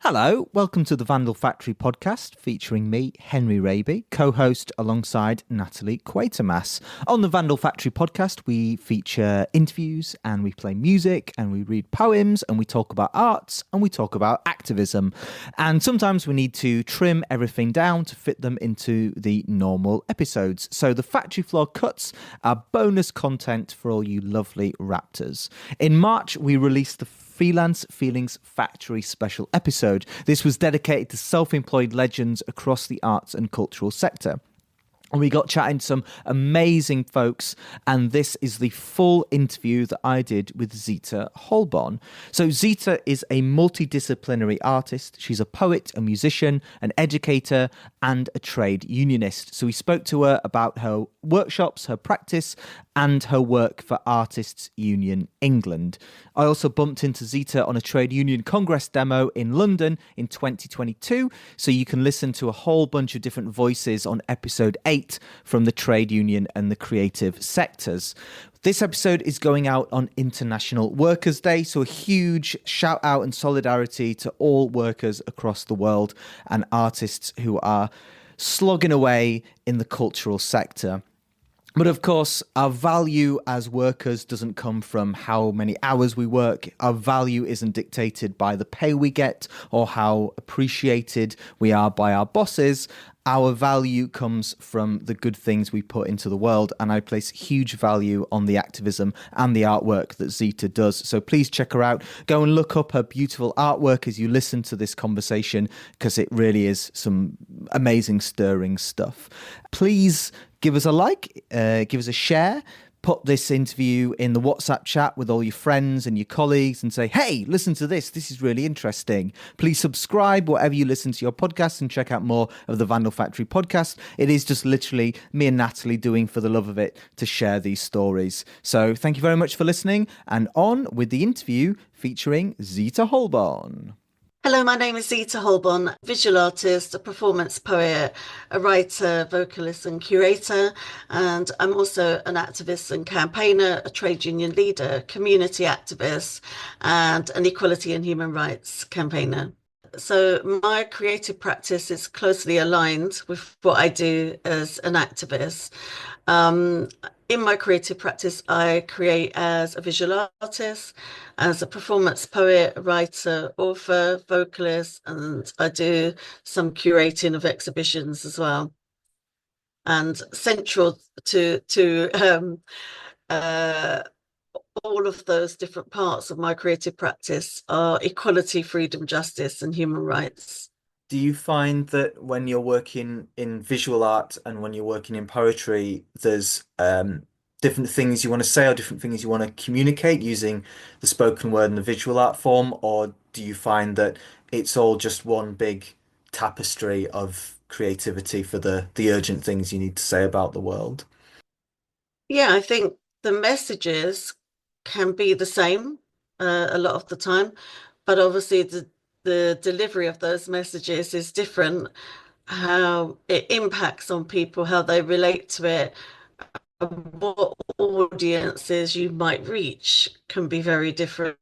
Hello, welcome to the Vandal Factory podcast featuring me, Henry Raby, co-host alongside Natalie Quatermass. On the Vandal Factory podcast, we feature interviews and we play music and we read poems and we talk about arts and we talk about activism. And sometimes we need to trim everything down to fit them into the normal episodes. So the Factory Floor cuts are bonus content for all you lovely Raptors. In March, we released the Freelance Feelings Factory special episode. This was dedicated to self-employed legends across the arts and cultural sector. And we got chatting to some amazing folks, and this is the full interview that I did with Zita Holbourne. So Zita is a multidisciplinary artist. She's a poet, a musician, an educator, and a trade unionist. So we spoke to her about her workshops, her practice, and her work for Artists Union England. I also bumped into Zita on a trade union congress demo in London in 2022, so you can listen to a whole bunch of different voices on episode 8 from the trade union and the creative sectors. This episode is going out on International Workers' Day, so a huge shout out and solidarity to all workers across the world and artists who are slogging away in the cultural sector. But of course, our value as workers doesn't come from how many hours we work. Our value isn't dictated by the pay we get or how appreciated we are by our bosses. Our value comes from the good things we put into the world, and I place huge value on the activism and the artwork that Zita does. So please check her out. Go and look up her beautiful artwork as you listen to this conversation, because it really is some amazing, stirring stuff. Please give us a like, give us a share. Put this interview in the WhatsApp chat with all your friends and your colleagues and say, hey, listen to this. This is really interesting. Please subscribe wherever you listen to your podcast and check out more of the Vandal Factory podcast. It is just literally me and Natalie doing for the love of it to share these stories. So thank you very much for listening, and on with the interview featuring Zita Holbourne. Hello, my name is Zita Holbourne, visual artist, a performance poet, a writer, vocalist and curator, and I'm also an activist and campaigner, a trade union leader, community activist, and an equality and human rights campaigner. So my creative practice is closely aligned with what I do as an activist. In my creative practice, I create as a visual artist, as a performance poet, writer, author, vocalist, and I do some curating of exhibitions as well. And central to all of those different parts of my creative practice are equality, freedom, justice, and human rights. Do you find that when you're working in visual art and when you're working in poetry, there's different things you want to say or different things you want to communicate using the spoken word and the visual art form? Or do you find that it's all just one big tapestry of creativity for the urgent things you need to say about the world? Yeah, I think the messages can be the same a lot of the time, but obviously the delivery of those messages is different, how it impacts on people, how they relate to it, what audiences you might reach can be very different.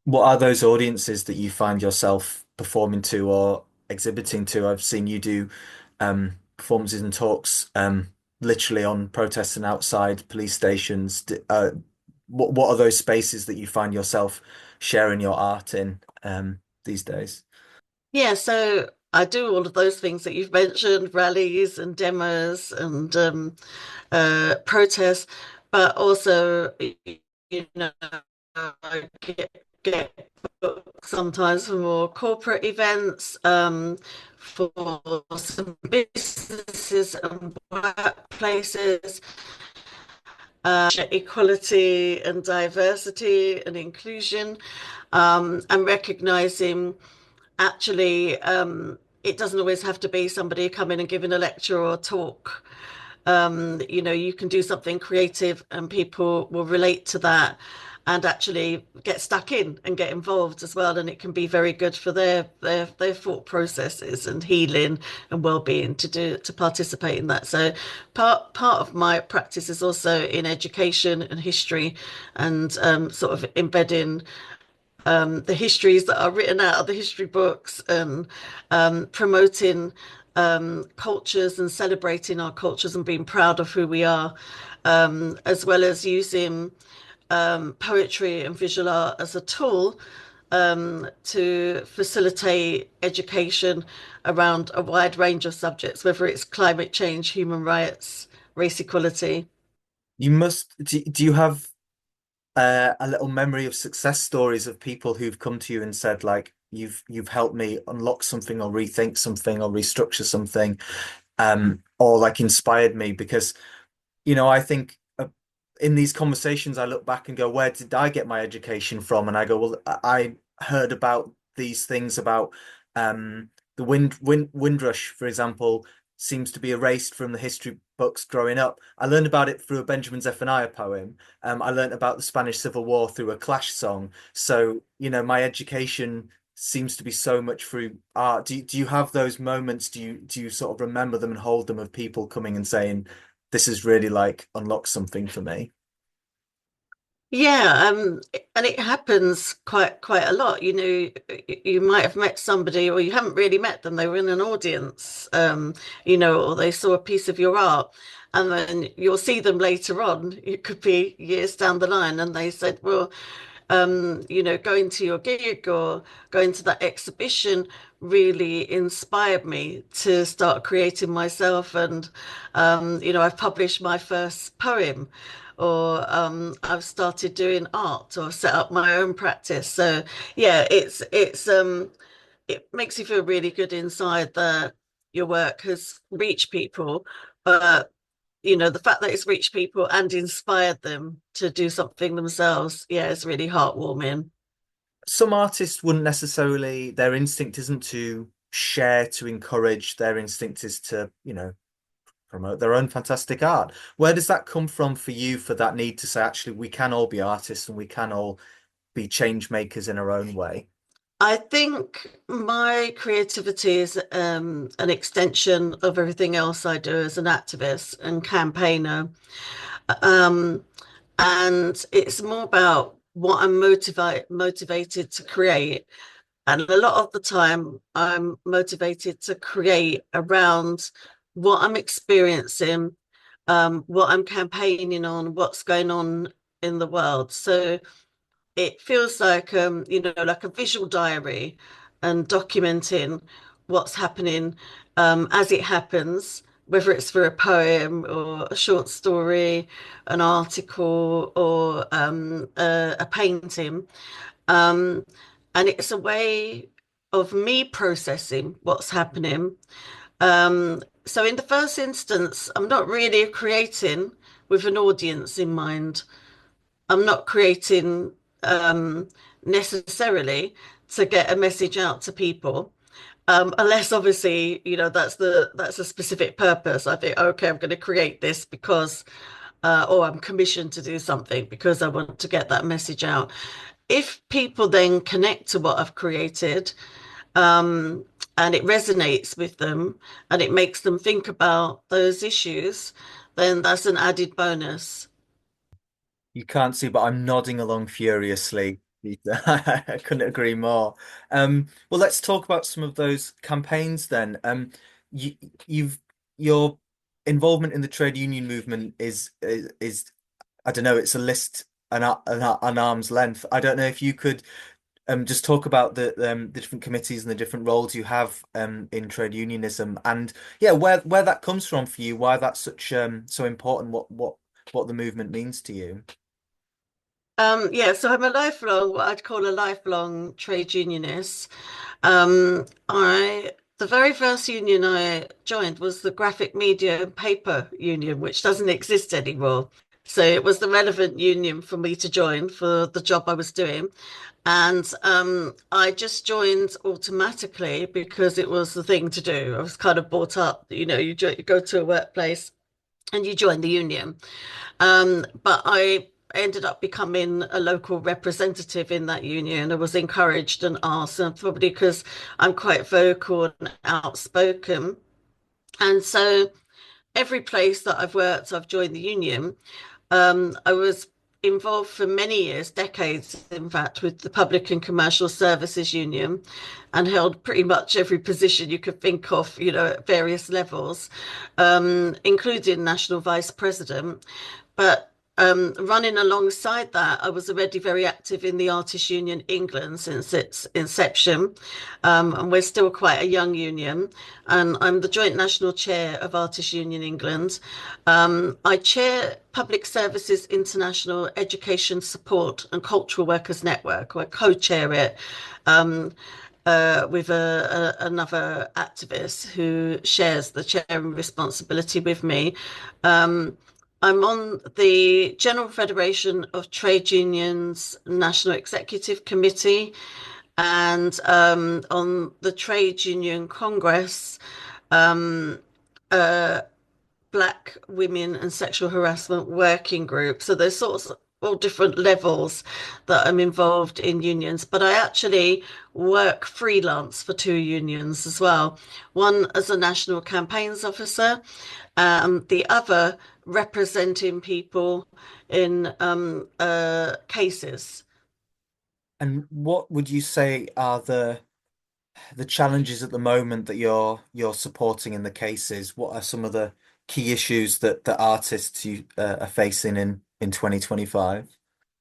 What are those audiences that you find yourself performing to or exhibiting to? I've seen you do performances and talks literally on protests and outside police stations. What are those spaces that you find yourself sharing your art in these days? Yeah, so I do all of those things that you've mentioned, rallies and demos and protests, but also, you know, I get booked sometimes for more corporate events, for some businesses and workplaces, equality and diversity and inclusion, and recognizing actually it doesn't always have to be somebody coming and giving a lecture or a talk. You can do something creative and people will relate to that and actually get stuck in and get involved as well. And it can be very good for their thought processes and healing and well-being to participate in that. So part of my practice is also in education and history and sort of embedding the histories that are written out of the history books, and promoting cultures and celebrating our cultures and being proud of who we are, as well as using poetry and visual art as a tool to facilitate education around a wide range of subjects, whether it's climate change, human rights, race equality. You must, do you have a little memory of success stories of people who've come to you and said, like, you've helped me unlock something or rethink something or restructure something, or like inspired me? Because I think in these conversations, I look back and go, where did I get my education from? And I go, well, I heard about these things about the Windrush, for example, seems to be erased from the history books growing up. I learned about it through a Benjamin Zephaniah poem. I learned about the Spanish Civil War through a Clash song. So, my education seems to be so much through art. Do you have those moments? Do you sort of remember them and hold them of people coming and saying, this is really like unlocked something for me? Yeah, and it happens quite a lot. You might have met somebody, or you haven't really met them. They were in an audience, or they saw a piece of your art, and then you'll see them later on. It could be years down the line, and they said, "Well, going to your gig or going to that exhibition really inspired me to start creating myself. And, I've published my first poem, or I've started doing art or set up my own practice. So yeah, it makes you feel really good inside that your work has reached people. But the fact that it's reached people and inspired them to do something themselves, yeah, it's really heartwarming. Some artists wouldn't necessarily, their instinct isn't to share, to encourage. Their instinct is to, promote their own fantastic art. Where does that come from for you, for that need to say, actually, we can all be artists and we can all be change makers in our own way? I think my creativity is an extension of everything else I do as an activist and campaigner. Um, and it's more about what I'm motivated to create. And a lot of the time, I'm motivated to create around what I'm experiencing, what I'm campaigning on, what's going on in the world. So it feels like, like a visual diary, and documenting what's happening as it happens, whether it's for a poem or a short story, an article, or a painting. Um, and it's a way of me processing what's happening. So in the first instance, I'm not really creating with an audience in mind. I'm not creating necessarily to get a message out to people. Unless obviously, that's a specific purpose. I think, okay, I'm going to create this because or I'm commissioned to do something because I want to get that message out. If people then connect to what I've created, um, and it resonates with them and it makes them think about those issues, then that's an added bonus. You can't see, but I'm nodding along furiously. I couldn't agree more. Well, let's talk about some of those campaigns then. You, you've your involvement in the trade union movement is I don't know. It's a list an arm's length. I don't know if you could just talk about the different committees and the different roles you have in trade unionism, and yeah, where that comes from for you, why that's such so important, what the movement means to you. Yeah, so I'm a lifelong, what I'd call a lifelong trade unionist. The very first union I joined was the Graphic Media and Paper Union, which doesn't exist anymore. So it was the relevant union for me to join for the job I was doing. And I just joined automatically because it was the thing to do. I was kind of brought up, you go to a workplace and you join the union. But I ended up becoming a local representative in that union. I was encouraged and asked, and probably because I'm quite vocal and outspoken. And so every place that I've worked, I've joined the union. I was involved for many years, decades, in fact, with the Public and Commercial Services Union and held pretty much every position you could think of, at various levels, including National Vice President. But running alongside that, I was already very active in the Artists Union England since its inception. And we're still quite a young union. And I'm the joint national chair of Artists Union England. I chair Public Services International Education Support and Cultural Workers Network, or I co-chair it. With another activist who shares the chairing responsibility with me. Um, I'm on the General Federation of Trade Unions National Executive Committee and on the Trade Union Congress, um, uh, Black Women and Sexual Harassment Working Group. So there's sorts of all different levels that I'm involved in unions, but I actually work freelance for two unions as well. One as a national campaigns officer, the other representing people in cases. And what would you say are the challenges at the moment that you're supporting in the cases? What are some of the key issues that artists are facing in 2025?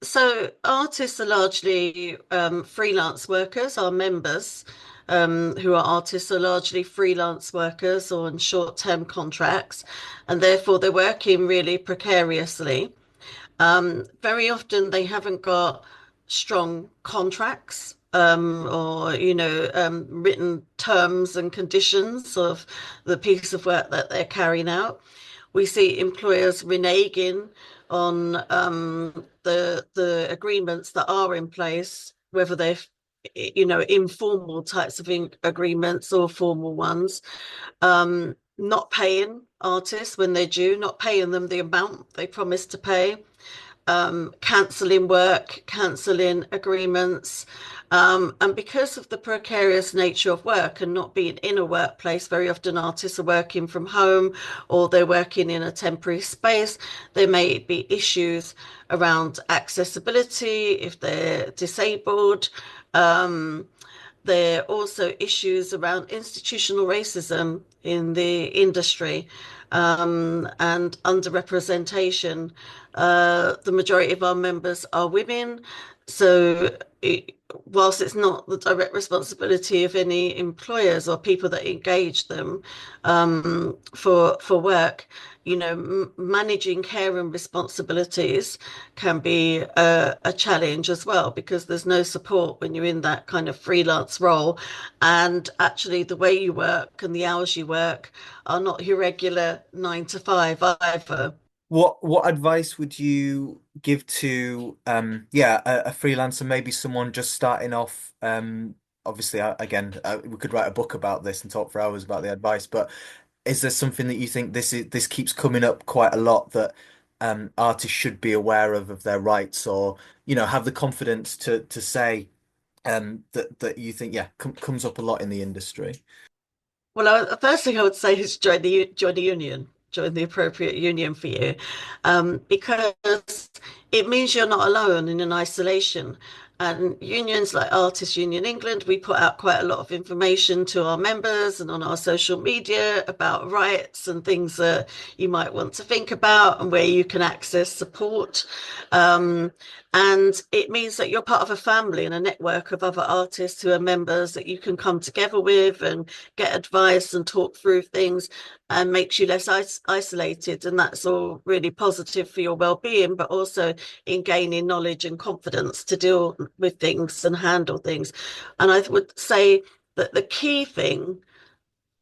So artists are largely freelance workers. Our members, who are artists, are largely freelance workers or on short-term contracts, and therefore they're working really precariously. Very often they haven't got strong contracts or, written terms and conditions of the piece of work that they're carrying out. We see employers reneging on the agreements that are in place, whether they're informal types of agreements or formal ones, not paying artists when they're due, not paying them the amount they promised to pay, cancelling work, cancelling agreements. And because of the precarious nature of work and not being in a workplace, very often artists are working from home or they're working in a temporary space. There may be issues around accessibility if they're disabled. There are also issues around institutional racism in the industry and underrepresentation. The majority of our members are women, so whilst it's not the direct responsibility of any employers or people that engage them for work, managing care and responsibilities can be a challenge as well because there's no support when you're in that kind of freelance role. And actually, the way you work and the hours you work are not your regular 9 to 5 either. What advice would you give to a freelancer, maybe someone just starting off? Obviously, we could write a book about this and talk for hours about the advice, but is there something that you think this keeps coming up quite a lot that artists should be aware of their rights, or have the confidence to say that you think comes up a lot in the industry? Well, the first thing I would say is join the union, join the appropriate union for you, because it means you're not alone and in isolation. And unions like Artists Union England, we put out quite a lot of information to our members and on our social media about rights and things that you might want to think about and where you can access support. Um, and it means that you're part of a family and a network of other artists who are members that you can come together with and get advice and talk through things and makes you less isolated. And that's all really positive for your well-being, but also in gaining knowledge and confidence to deal with things and handle things. And I would say that the key thing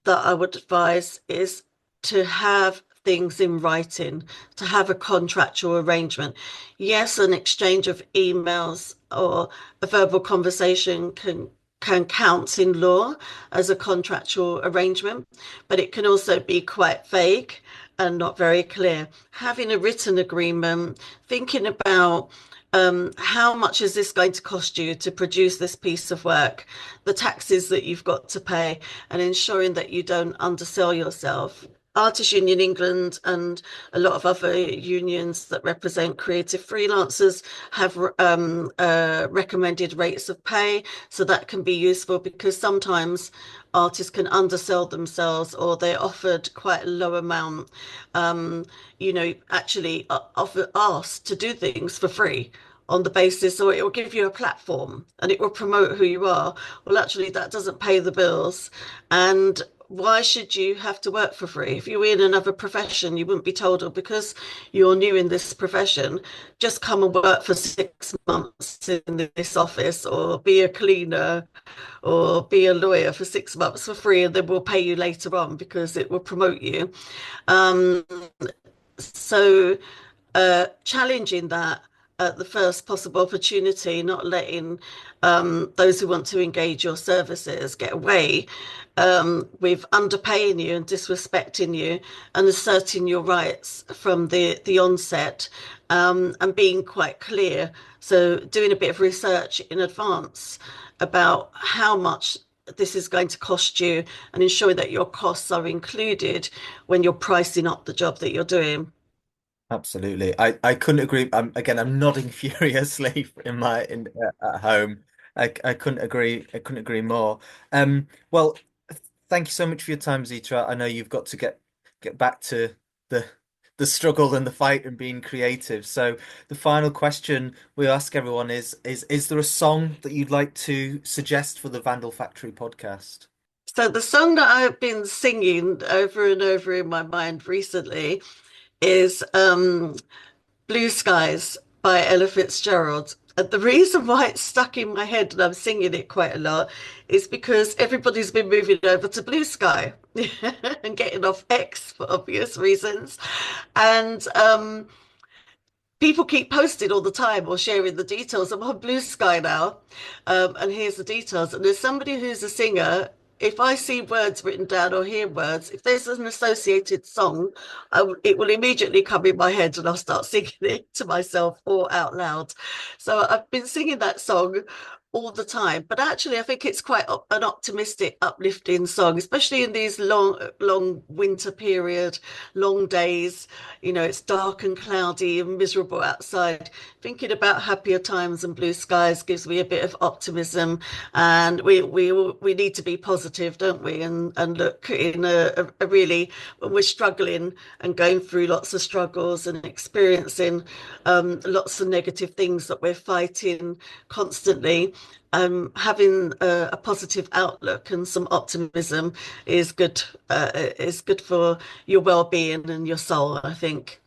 that I would advise is to have things in writing, to have a contractual arrangement. Yes, an exchange of emails or a verbal conversation can count in law as a contractual arrangement, but it can also be quite vague and not very clear. Having a written agreement, thinking about how much is this going to cost you to produce this piece of work, the taxes that you've got to pay, and ensuring that you don't undersell yourself. Artists Union England and a lot of other unions that represent creative freelancers have recommended rates of pay. So that can be useful because sometimes artists can undersell themselves or they're offered quite a low amount, actually offer asked to do things for free on the basis, or it will give you a platform and it will promote who you are. Well, actually, that doesn't pay the bills. And why should you have to work for free? If you were in another profession, you wouldn't be told, oh, because you're new in this profession, just come and work for 6 months in this office, or be a cleaner, or be a lawyer for 6 months for free, and then we'll pay you later on because it will promote you. Um, so challenging that at the first possible opportunity, not letting those who want to engage your services get away with underpaying you and disrespecting you, and asserting your rights from the onset, and being quite clear. So doing a bit of research in advance about how much this is going to cost you and ensuring that your costs are included when you're pricing up the job that you're doing. Absolutely. I couldn't agree. I'm nodding furiously at home. I couldn't agree. I couldn't agree more. Well, thank you so much for your time, Zita. I know you've got to get back to the the struggle and the fight and being creative. So the final question we ask everyone is there a song that you'd like to suggest for the Vandal Factory podcast? So the song that I've been singing over and over in my mind recently is Blue Skies by Ella Fitzgerald. And the reason why it's stuck in my head and I'm singing it quite a lot is because everybody's been moving over to Blue Sky and getting off X for obvious reasons. And people keep posting all the time or sharing the details. I'm on Blue Sky now, and here's the details. And there's somebody who's a singer. If I see words written down or hear words, if there's an associated song, it will immediately come in my head and I'll start singing it to myself or out loud. So I've been singing that song all the time, but actually I think it's quite an optimistic, uplifting song, especially in these long winter period, long days. It's dark and cloudy and miserable outside. Thinking about happier times and blue skies gives me a bit of optimism, and we need to be positive, don't we? And look in a really, when we're struggling and going through lots of struggles and experiencing lots of negative things that we're fighting constantly. Having a positive outlook and some optimism is good. Is good for your well-being and your soul, I think.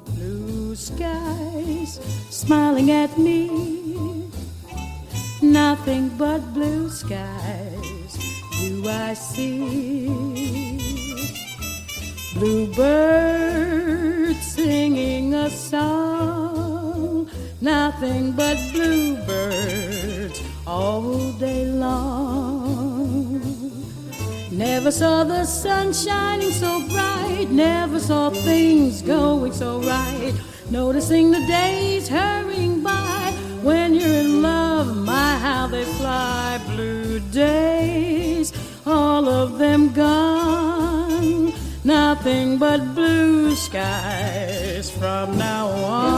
Blue skies smiling at me, nothing but blue skies do I see. Bluebirds singing a song, nothing but bluebirds all day long. Never saw the sun shining so bright, never saw things going so right. Noticing the days hurrying by, when you're in love, my how they fly. Blue days, all of them gone, nothing but blue skies from now on.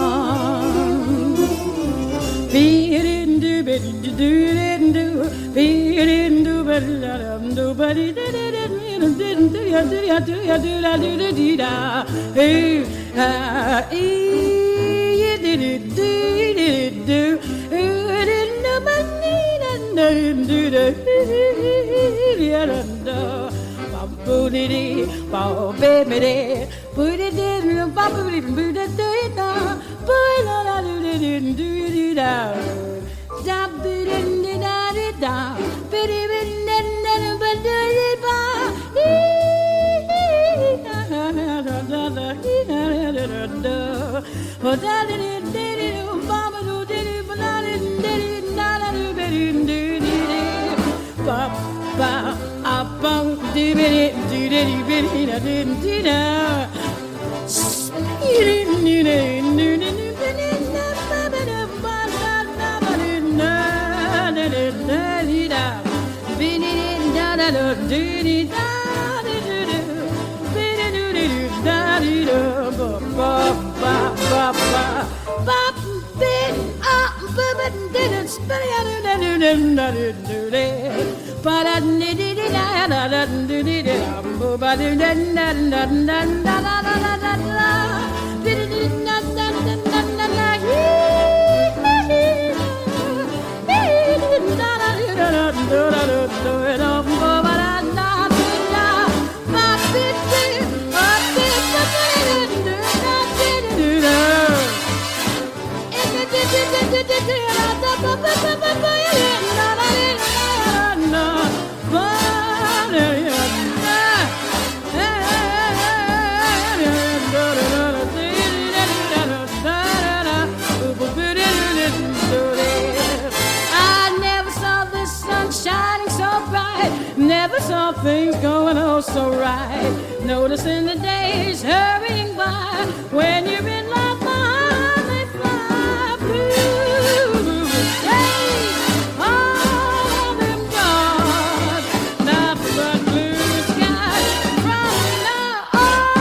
Never saw things going on so right. Noticing the days hurrying by. When you're in love, my heart may fly. Blue, blue days, all of them gone. Nothing but blue skies from now on.